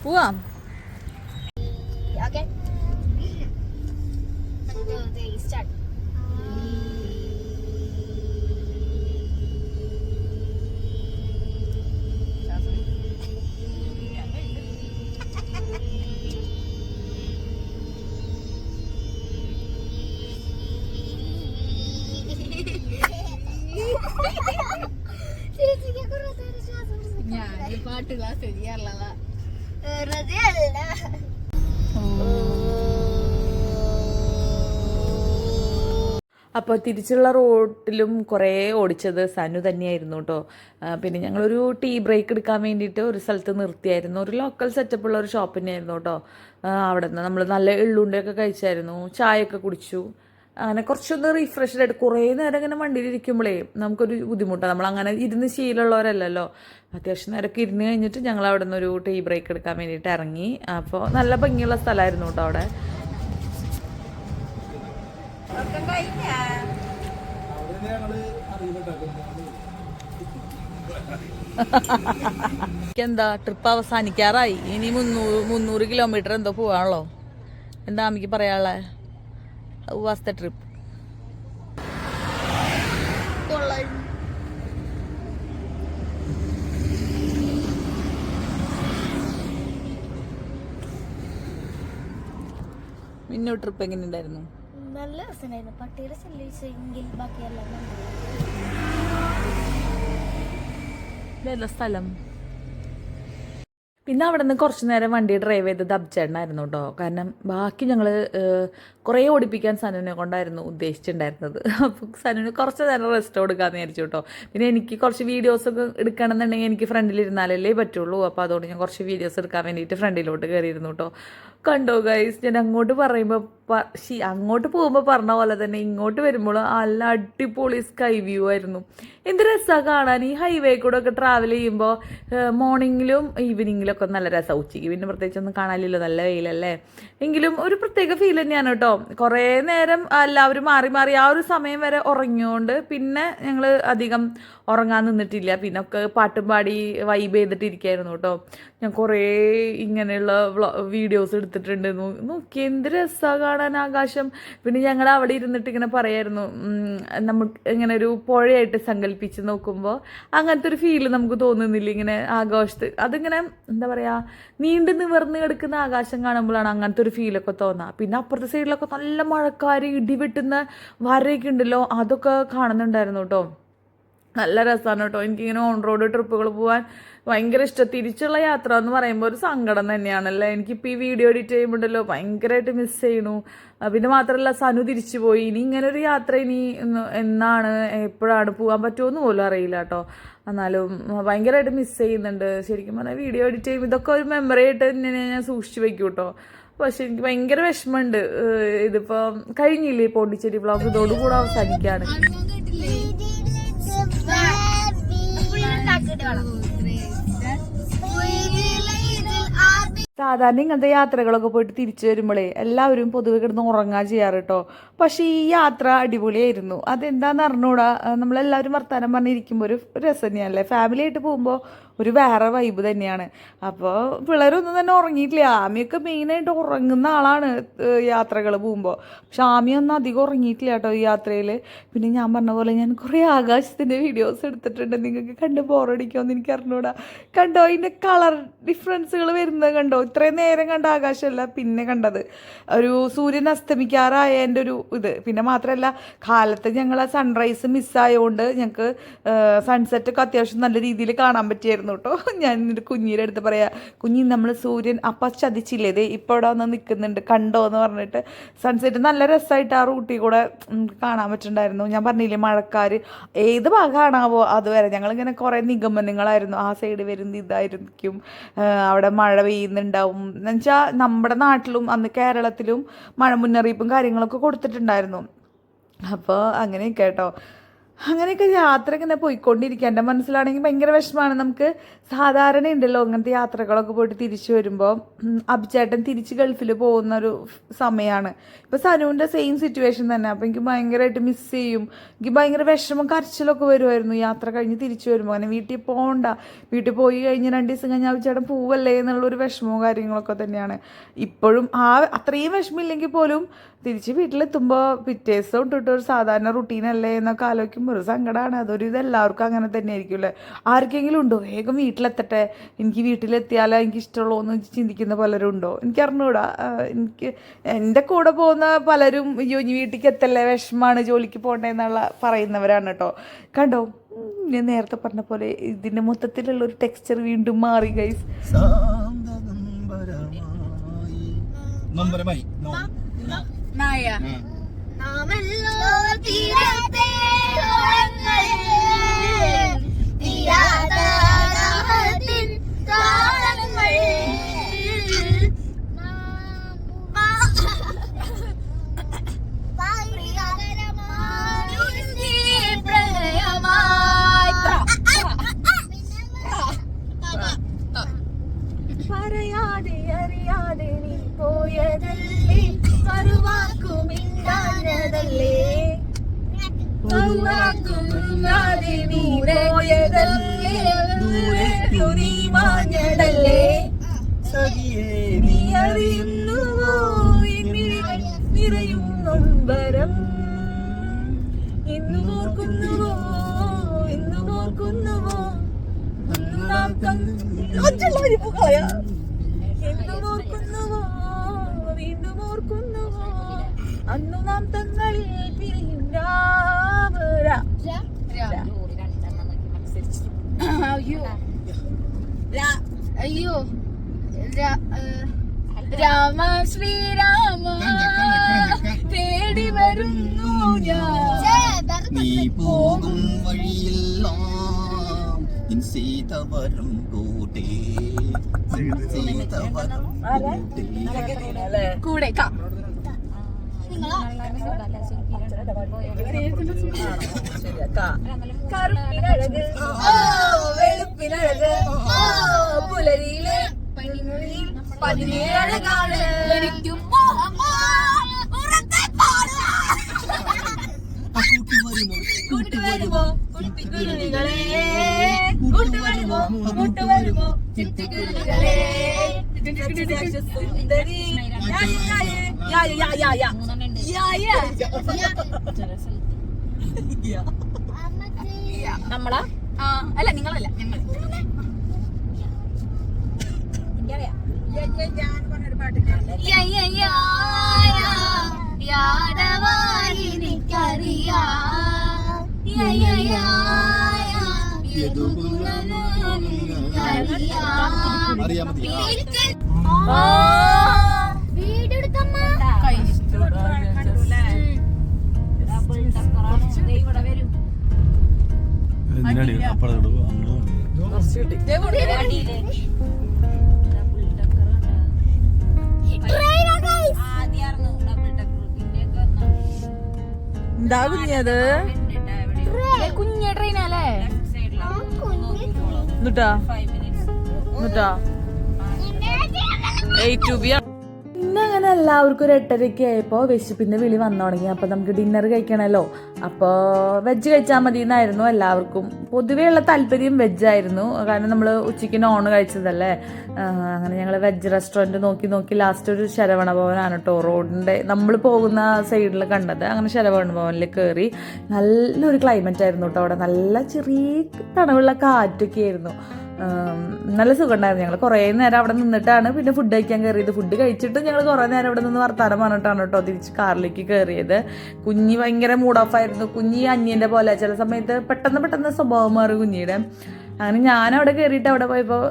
[SPEAKER 1] പോവാം.
[SPEAKER 2] Okay. 1, 2, 3, start.
[SPEAKER 3] ഞാൻ പാട്ട് ക്ലാസ് ചെയ്യാറുള്ളതാ.
[SPEAKER 1] അപ്പോൾ തിരിച്ചുള്ള റോട്ടിലും കുറേ ഓടിച്ചത് സനു തന്നെയായിരുന്നു കേട്ടോ. പിന്നെ ഞങ്ങളൊരു ടീ ബ്രേക്ക് എടുക്കാൻ വേണ്ടിയിട്ട് ഒരു സ്ഥലത്ത് നിർത്തിയായിരുന്നു. ഒരു ലോക്കൽ സെറ്റപ്പുള്ള ഒരു ഷോപ്പ് തന്നെയായിരുന്നു കേട്ടോ. അവിടെ നിന്ന് നമ്മൾ നല്ല എള്ളുണ്ടയൊക്കെ കഴിച്ചായിരുന്നു, ചായയൊക്കെ കുടിച്ചു. അങ്ങനെ കുറച്ചൊന്ന് റീഫ്രഷ്ഡ് ആയിട്ട് കുറേ നേരം ഇങ്ങനെ വണ്ടിയിൽ ഇരിക്കുമ്പോഴേ നമുക്കൊരു ബുദ്ധിമുട്ടാണ്. നമ്മളങ്ങനെ ഇരുന്ന് ശീലമുള്ളവരല്ലല്ലോ. അത്യാവശ്യം നേരമൊക്കെ ഇരുന്ന് കഴിഞ്ഞിട്ട് ഞങ്ങൾ അവിടെ നിന്ന് ഒരു ടീ ബ്രേക്ക് എടുക്കാൻ വേണ്ടിയിട്ട് ഇറങ്ങി. അപ്പോൾ നല്ല ഭംഗിയുള്ള സ്ഥലമായിരുന്നു കേട്ടോ അവിടെ.
[SPEAKER 4] എന്താ ട്രിപ്പ് അവസാനിക്കാറായി. ഇനി 300 കിലോമീറ്റർ എന്തോ പോവാണല്ലോ. എന്താ അമ്മയ്ക്ക് പറയാനുള്ള വാസ്ത ട്രിപ്പ്? മിന്നു ട്രിപ്പ് എങ്ങനെ ഉണ്ടായിരുന്നു?
[SPEAKER 2] നല്ല രസമായിരുന്നു. പട്ടിയുടെ ശല്യെങ്കിൽ ബാക്കിയെല്ലാം
[SPEAKER 1] ഇതല്ല സ്ഥലം. പിന്നെ അവിടെ നിന്ന് കുറച്ച് നേരം വണ്ടി ഡ്രൈവ് ചെയ്തത് അബ്ചേട്ടനായിരുന്നു കേട്ടോ. കാരണം ബാക്കി ഞങ്ങൾ കുറേ ഓടിപ്പിക്കാൻ സനുവിനെ കൊണ്ടായിരുന്നു ഉദ്ദേശിച്ചിട്ടുണ്ടായിരുന്നത്. അപ്പോൾ സനുവിന് കുറച്ച് നേരം റെസ്റ്റ് കൊടുക്കാമെന്ന് വിചാരിച്ചു കേട്ടോ. പിന്നെ എനിക്ക് കുറച്ച് വീഡിയോസൊക്കെ എടുക്കണമെന്നുണ്ടെങ്കിൽ എനിക്ക് ഫ്രണ്ടിലിരുന്നാലല്ലേ പറ്റുള്ളൂ. അപ്പോൾ അതുകൊണ്ട് ഞാൻ കുറച്ച് വീഡിയോസ് എടുക്കാൻ വേണ്ടിയിട്ട് ഫ്രണ്ടിലോട്ട് കയറിയിരുന്നു കേട്ടോ. കണ്ടോ ഗൈസ്, ഞാൻ അങ്ങോട്ട് പറയുമ്പോൾ അങ്ങോട്ട് പോകുമ്പോൾ പറഞ്ഞ പോലെ തന്നെ ഇങ്ങോട്ട് വരുമ്പോൾ നല്ല അടിപൊളി സ്കൈ വ്യൂ ആയിരുന്നു. എന്ത് രസമാണ് കാണാൻ. ഈ ഹൈവേ കൂടെ ഒക്കെ ട്രാവൽ ചെയ്യുമ്പോൾ മോർണിംഗിലും ഈവനിങ്ങിലും ഒക്കെ നല്ല രസമാണ്. ഉച്ചയ്ക്ക് പിന്നെ പ്രത്യേകിച്ചൊന്നും കാണാനില്ലല്ലോ, നല്ല വെയിലല്ലേ. എങ്കിലും ഒരു പ്രത്യേക ഫീൽ തന്നെയാണ് കേട്ടോ. കുറേ നേരം എല്ലാവരും മാറി മാറി ആ ഒരു സമയം വരെ ഉറങ്ങിയോണ്ട് പിന്നെ ഞങ്ങൾ അധികം ഉറങ്ങാൻ നിന്നിട്ടില്ല. പിന്നെ ഒക്കെ പാട്ടും പാടി വൈബ് ചെയ്തിട്ടിരിക്കുകയായിരുന്നു കേട്ടോ. ഞാൻ കുറേ ഇങ്ങനെയുള്ള വീഡിയോസ് എടുത്തിട്ടുണ്ട്. നോക്കി എന്ത് രസമാണ് കാണാൻ ആകാശം. പിന്നെ ഞങ്ങൾ അവിടെ ഇരുന്നിട്ട് ഇങ്ങനെ പറയായിരുന്നു, നമുക്ക് ഇങ്ങനെ ഒരു പുഴയായിട്ട് സങ്കല്പിച്ച് നോക്കുമ്പോൾ അങ്ങനത്തെ ഒരു ഫീല് നമുക്ക് തോന്നുന്നില്ല. ഇങ്ങനെ ആകാശത്ത് അതിങ്ങനെ എന്താ പറയുക, നീണ്ടു നിവർന്ന് കിടക്കുന്ന ആകാശം കാണുമ്പോഴാണ് അങ്ങനത്തെ ഒരു ഫീലൊക്കെ തോന്നുക. പിന്നെ അപ്പുറത്തെ സൈഡിലൊക്കെ നല്ല മഴക്കാര് ഇടിവെട്ടുന്ന വരയൊക്കെ ഉണ്ടല്ലോ, അതൊക്കെ കാണുന്നുണ്ടായിരുന്നു കേട്ടോ. നല്ല രസമാണ് കേട്ടോ. എനിക്കിങ്ങനെ ഓൺ റോഡ് ട്രിപ്പുകൾ പോകാൻ ഭയങ്കര ഇഷ്ടം. തിരിച്ചുള്ള യാത്ര എന്ന് പറയുമ്പോൾ ഒരു സങ്കടം തന്നെയാണല്ലേ. എനിക്കിപ്പോൾ ഈ വീഡിയോ എഡിറ്റ് ചെയ്യുമ്പോഴല്ലോ ഭയങ്കരമായിട്ട് മിസ് ചെയ്യണു. പിന്നെ മാത്രമല്ല സനു തിരിച്ചു പോയി. ഇനി ഇങ്ങനൊരു യാത്ര ഇനി എന്നാണ് എപ്പോഴാണ് പോകാൻ പറ്റുമെന്ന് പോലും അറിയില്ല കേട്ടോ. എന്നാലും ഭയങ്കരമായിട്ട് മിസ് ചെയ്യുന്നുണ്ട്. ശരിക്കും പറഞ്ഞാൽ വീഡിയോ എഡിറ്റ് ചെയ്യുമ്പോൾ ഇതൊക്കെ ഒരു മെമ്മറി ആയിട്ട് തന്നെ ഞാൻ സൂക്ഷിച്ച് വയ്ക്കും കേട്ടോ. പക്ഷെ എനിക്ക് ഭയങ്കര വിഷമമുണ്ട്. ഇതിപ്പോൾ കഴിഞ്ഞില്ലേ പോണ്ടിച്ചേരി വ്ളോഗ്, ഇതോടുകൂടെ അവസാനിക്കുകയാണ്. സാധാരണ ഇങ്ങനത്തെ യാത്രകളൊക്കെ പോയിട്ട് തിരിച്ചു വരുമ്പോഴേ എല്ലാവരും പൊതുവെ കിടന്ന് ഉറങ്ങാൻ ചെയ്യാറ് കേട്ടോ. പക്ഷേ ഈ യാത്ര അടിപൊളിയായിരുന്നു. അതെന്താണെന്ന് അറിഞ്ഞൂടാ, നമ്മളെല്ലാവരും വർത്താനം പറഞ്ഞിരിക്കുമ്പോൾ ഒരു രസം തന്നെയല്ലേ. ഫാമിലി ആയിട്ട് പോകുമ്പോൾ ഒരു വേറെ വൈബ് തന്നെയാണ്. അപ്പോൾ പിള്ളേരൊന്നും തന്നെ ഉറങ്ങിയിട്ടില്ല. ആമിയൊക്കെ മെയിനായിട്ട് ഉറങ്ങുന്ന ആളാണ് യാത്രകൾ പോകുമ്പോൾ. പക്ഷെ ആമിയൊന്നും അധികം ഉറങ്ങിയിട്ടില്ല കേട്ടോ ഈ യാത്രയിൽ. പിന്നെ ഞാൻ പറഞ്ഞ പോലെ ഞാൻ കുറേ ആകാശത്തിൻ്റെ വീഡിയോസ് എടുത്തിട്ടുണ്ട്. നിങ്ങൾക്ക് കണ്ട് ബോറടിക്കുമെന്ന് എനിക്ക് അറിഞ്ഞൂടാ. കണ്ടോ ഇതിൻ്റെ കളർ ഡിഫറൻസുകൾ വരുന്നത് കണ്ടോ. ഇത്രയും നേരം കണ്ട ആകാശമല്ല പിന്നെ കണ്ടത്. ഒരു സൂര്യൻ അസ്തമിക്കാറായതിൻ്റെ ഒരു ഇത്. പിന്നെ മാത്രമല്ല കാലത്ത് ഞങ്ങൾ ആ സൺറൈസ് മിസ്സായതുകൊണ്ട് ഞങ്ങൾക്ക് സൺസെറ്റൊക്കെ അത്യാവശ്യം നല്ല രീതിയിൽ കാണാൻ പറ്റിയായിരുന്നു കേട്ടോ. ഞാൻ എന്നിട്ട് കുഞ്ഞിയുടെ അടുത്ത് പറയാം, കുഞ്ഞി നമ്മൾ സൂര്യൻ അപ്പം ചതിച്ചില്ലേ, ദേ ഇപ്പോൾ ഇവിടെ വന്ന് നിൽക്കുന്നുണ്ട് കണ്ടോ എന്ന് പറഞ്ഞിട്ട്. സൺസെറ്റ് നല്ല രസമായിട്ട് ആ റൂട്ടിൽ കൂടെ കാണാൻ പറ്റുന്നുണ്ടായിരുന്നു. ഞാൻ പറഞ്ഞില്ലേ മഴക്കാർ ഏത് ഭാഗമാണാവോ അതുവരെ ഞങ്ങളിങ്ങനെ കുറേ നിഗമനങ്ങളായിരുന്നു. ആ സൈഡ് വരുന്ന ഇതായിരിക്കും, അവിടെ മഴ പെയ്യുന്നുണ്ടാവും എന്ന് വെച്ചാൽ. നമ്മുടെ നാട്ടിലും അന്ന് കേരളത്തിലും മഴ മുന്നറിയിപ്പും കാര്യങ്ങളൊക്കെ കൊടുത്തിട്ടുണ്ടായിരുന്നു. അപ്പോൾ അങ്ങനെയൊക്കെ കേട്ടോ. അങ്ങനെയൊക്കെ യാത്ര ഇങ്ങനെ പോയിക്കൊണ്ടിരിക്കുക. എൻ്റെ മനസ്സിലാണെങ്കിൽ ഭയങ്കര വിഷമമാണ്. നമുക്ക് സാധാരണ ഉണ്ടല്ലോ അങ്ങനത്തെ യാത്രകളൊക്കെ പോയിട്ട് തിരിച്ചു വരുമ്പോൾ അഭിചേട്ടൻ തിരിച്ച് ഗൾഫിൽ പോകുന്നൊരു സമയമാണ്. ഇപ്പോൾ സനുവിൻ്റെ സെയിം സിറ്റുവേഷൻ തന്നെ. അപ്പോൾ എനിക്ക് ഭയങ്കരമായിട്ട് മിസ് ചെയ്യും. എനിക്ക് ഭയങ്കര വിഷമം കരച്ചിലൊക്കെ വരുമായിരുന്നു യാത്ര കഴിഞ്ഞ് തിരിച്ചു വരുമ്പോൾ. അങ്ങനെ വീട്ടിൽ പോകണ്ട, വീട്ടിൽ പോയി കഴിഞ്ഞ് 2 ദിവസം കഴിഞ്ഞാൽ അഭിചേട്ടൻ പോവല്ലേ എന്നുള്ളൊരു വിഷമവും കാര്യങ്ങളൊക്കെ തന്നെയാണ് ഇപ്പോഴും. അത്രയും വിഷമമില്ലെങ്കിൽ പോലും തിരിച്ച് വീട്ടിലെത്തുമ്പോൾ പിറ്റേ ദിവസം ഇട്ടിട്ട് ഒരു സാധാരണ റുട്ടീനല്ലേ എന്നൊക്കെ ആലോചിക്കുമ്പോൾ ഒരു സങ്കടമാണ്. അതൊരു ഇതെല്ലാവർക്കും അങ്ങനെ തന്നെ ആയിരിക്കുമല്ലേ. ആർക്കെങ്കിലും ഉണ്ടോ വേഗം വീട്ടിലെത്തട്ടെ, എനിക്ക് വീട്ടിലെത്തിയാലോ എനിക്ക് ഇഷ്ടമുള്ളൂ എന്ന് ചിന്തിക്കുന്ന പലരും ഉണ്ടോ എനിക്കറിഞ്ഞൂടാ. എൻ്റെ കൂടെ പോകുന്ന പലരും അയ്യോ ഇനി വീട്ടിലേക്ക് എത്തല്ലേ, വിഷമമാണ്, ജോലിക്ക് പോകണ്ടേ എന്നുള്ള പറയുന്നവരാണ് കേട്ടോ. കണ്ടോ ഞാൻ നേരത്തെ പറഞ്ഞ പോലെ ഇതിൻ്റെ മൊത്തത്തിലുള്ള ഒരു ടെക്സ്ചർ വീണ്ടും മാറി ഗൈസ്.
[SPEAKER 2] നാമല്ലോ തീരത്തെ ഓളങ്ങളിൽ തീരാത്ത ദാഹത്തിൻ താളങ്ങൾ പ്രിയ
[SPEAKER 4] അറിയുന്നു നീ മാഞ്ഞടല്ലേ സഖിയേ നീ അറിയുന്നുവോ എന്നിൽ നിറയും നൊമ്പരം എന്നും ഓർക്കുന്നുവോ എന്നും ഓർക്കുന്നുവോ അന്ന് നാം എന്നും ഓർക്കുന്നുവോ വീണ്ടും ഓർക്കുന്നുവോ അന്നു നാം തങ്ങളിൽ പിരിയും രാമരാ
[SPEAKER 3] അയ്യോ രാമ ശ്രീരാമ തേടി വരുന്നു ഞാൻ
[SPEAKER 5] നീ പോകും വഴിയെല്ലാം നിൻ സീത വരും കൂട്ടേ സീത വരും
[SPEAKER 3] കൂടെ
[SPEAKER 4] കറുപ്പിനഴക് വെളുപ്പിനഴക് പുലരിയിലെ പതിനേഴഴകാണ്
[SPEAKER 3] എനിക്കും
[SPEAKER 4] കൂട്ടുവരുമോ കുട്ടിക്കുരുവികളെ കൂട്ടുവരുമോ കൂട്ടുവരുമോ ചിട്ടിക്കുരുവികളെ സുന്ദരി
[SPEAKER 3] നമ്മളാ അല്ല നിങ്ങളല്ല ഞങ്ങൾ
[SPEAKER 5] അറിയാൻ മതി എന്തിനാണ് അപ്പുറത്തോട്ട്
[SPEAKER 4] എന്താ കുഞ്ഞത്
[SPEAKER 3] കുഞ്ഞ ട്രെയിനല്ലേ
[SPEAKER 4] എന്നിട്ടാ ഇന്ന് അങ്ങനെ എല്ലാവർക്കും ഒരു 8:30 ആയപ്പോൾ വിശപ്പിന്റെ വിളി വന്നു തുടങ്ങി. അപ്പോൾ നമുക്ക് ഡിന്നർ കഴിക്കണമല്ലോ. അപ്പോൾ വെജ് കഴിച്ചാൽ മതി എന്നായിരുന്നു എല്ലാവർക്കും പൊതുവേ ഉള്ള താല്പര്യം വെജായിരുന്നു. കാരണം നമ്മൾ ഉച്ചയ്ക്ക് നോൺ കഴിച്ചതല്ലേ. അങ്ങനെ ഞങ്ങൾ വെജ് റെസ്റ്റോറൻറ്റ് നോക്കി ലാസ്റ്റ് ഒരു ശരവണ ഭവനാണ് കേട്ടോ റോഡിൻ്റെ നമ്മൾ പോകുന്ന സൈഡിൽ കണ്ടത്. അങ്ങനെ ശരവണ ഭവനിൽ കയറി നല്ലൊരു ക്ലൈമറ്റ് ആയിരുന്നു കേട്ടോ. അവിടെ നല്ല ചെറിയ തണവുള്ള കാറ്റൊക്കെ ആയിരുന്നു. നല്ല സുഖമുണ്ടായിരുന്നു. ഞങ്ങൾ കുറേ നേരം അവിടെ നിന്നിട്ടാണ് പിന്നെ ഫുഡ് കഴിക്കാൻ കയറിയത്. ഫുഡ് കഴിച്ചിട്ട് ഞങ്ങൾ കുറേ നേരം അവിടെ നിന്ന് വർത്താനം പറഞ്ഞിട്ടാണ് കേട്ടോ തിരിച്ച് കാറിലേക്ക് കയറിയത്. കുഞ്ഞി ഭയങ്കര മൂഡ് ഓഫ് ആയിരുന്നു. കുഞ്ഞി അന്യൻ്റെ പോലെ ചില സമയത്ത് പെട്ടെന്ന് സ്വഭാവം മാറും കുഞ്ഞിയുടെ. അങ്ങനെ ഞാനവിടെ കയറിയിട്ട് അവിടെ പോയപ്പോൾ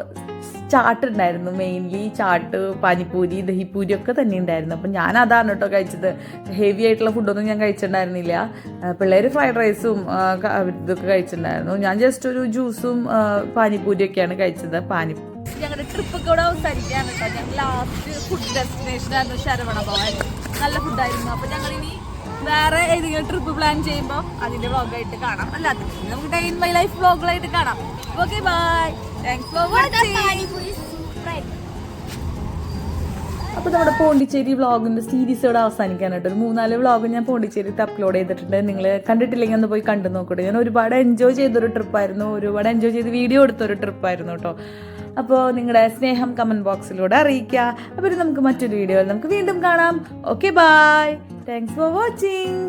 [SPEAKER 4] ചാട്ട് ഉണ്ടായിരുന്നു. മെയിൻലി ചാട്ട്, പാനിപ്പൂരി, ദഹിപ്പൂരി ഒക്കെ തന്നെ ഉണ്ടായിരുന്നു. അപ്പം ഞാൻ അതാണ് കേട്ടോ കഴിച്ചത്. ഹെവി ആയിട്ടുള്ള ഫുഡൊന്നും ഞാൻ കഴിച്ചിട്ടുണ്ടായിരുന്നില്ല. പിള്ളേർ ഫ്രൈഡ് റൈസും ഇതൊക്കെ കഴിച്ചിട്ടുണ്ടായിരുന്നു. ഞാൻ ജസ്റ്റ് ഒരു ജ്യൂസും പാനിപ്പൂരിയൊക്കെയാണ് കഴിച്ചത്. ഞങ്ങളുടെ ട്രിപ്പൊക്കെ ഇവിടെ അവസാനിക്കുകയാണ് കേട്ടോ. ഞങ്ങൾ ലാസ്റ്റ് ഫുഡ് ഡെസ്റ്റിനേഷൻ ആയിരുന്നു ശരവണ ഭവൻ. നല്ല ഫുഡായിരുന്നു. അപ്പം ഞങ്ങളിനി വേറെ ഏതെങ്കിലും ട്രിപ്പ് പ്ലാൻ ചെയ്യുമ്പോൾ അതിൻ്റെ വ്ളോഗായിട്ട് കാണാം. അല്ലാതെ നമുക്ക് ഡേ ഇൻ മൈ ലൈഫ് വ്ളോഗായിട്ട് കാണാം. Okay bye. Thanks for watching. അപ്പോൾ നമ്മുടെ പോണ്ടിച്ചേരി വ്ളോഗിൻ്റെ സീരീസ് ഇവിടെ അവസാനിക്കാനായിട്ട് ഒരു 3-4 വ്ളോഗ് ഞാൻ പോണ്ടിച്ചേരിത്ത് അപ്ലോഡ് ചെയ്തിട്ടുണ്ട്. നിങ്ങൾ കണ്ടിട്ടില്ലെങ്കിൽ ഒന്ന് പോയി കണ്ടു നോക്കട്ടെ. ഞാൻ ഒരുപാട് എൻജോയ് ചെയ്തൊരു ട്രിപ്പായിരുന്നു. ഒരുപാട് എൻജോയ് ചെയ്ത് വീഡിയോ എടുത്തൊരു ട്രിപ്പായിരുന്നു കേട്ടോ. അപ്പോൾ നിങ്ങളുടെ സ്നേഹം കമൻറ്റ് ബോക്സിലൂടെ അറിയിക്കുക. അപ്പോൾ നമുക്ക് മറ്റൊരു വീഡിയോയിൽ നമുക്ക് വീണ്ടും കാണാം. Okay bye. Thanks for watching.